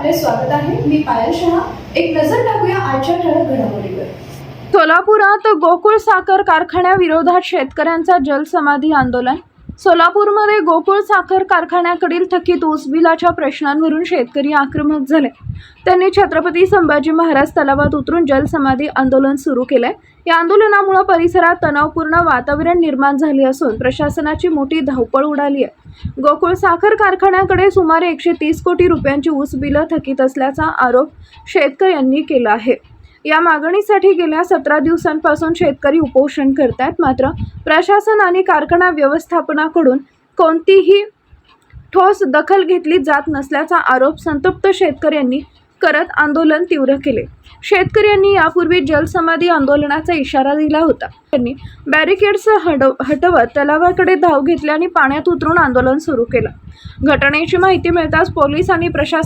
आपले स्वागत आहे। मी पायल शहा। एक नजर टाकूया आजच्या ठळक घडामोडीवर। सोलापुरात गोकुळ साखर कारखान्याविरोधात शेतकऱ्यांचा जलसमाधी आंदोलन। सोलापूरमध्ये गोकुळ साखर कारखान्याकडील थकीत ऊस बिलाच्या प्रश्नांवरून शेतकरी आक्रमक झाले। त्यांनी छत्रपती संभाजी महाराज तलावात उतरून जलसमाधी आंदोलन सुरू केले। या आंदोलनामुळे परिसरात तणावपूर्ण वातावरण निर्माण झाले असून प्रशासनाची मोठी धावपळ उडाली आहे। गोकुळ साखर कारखान्याकडे सुमारे 130 कोटी रुपयांची ऊस बिलं थकीत असल्याचा आरोप शेतकऱ्यांनी केला आहे। या मागणीसाठी गेल्या 17 दिवसांपासून शेतकरी उपोषण करतात, मात्र प्रशासन आणि कारखाना व्यवस्थापनाकडून कोणतीही ठोस दखल घेतली जात नसल्याचा आरोप संतप्त शेतकऱ्यांनी करत आंदोलन तीव्र केले। शेतकऱ्यांनी यापूर्वी जलसमाधी आंदोलनाचा इशारा दिला होता। त्यांनी बॅरिकेड्स हटवत तलावाकडे धाव घेतली आणि पाण्यात उतरून आंदोलन सुरू केलं। घटनेची माहिती मिळताच पोलीस आणि प्रशासन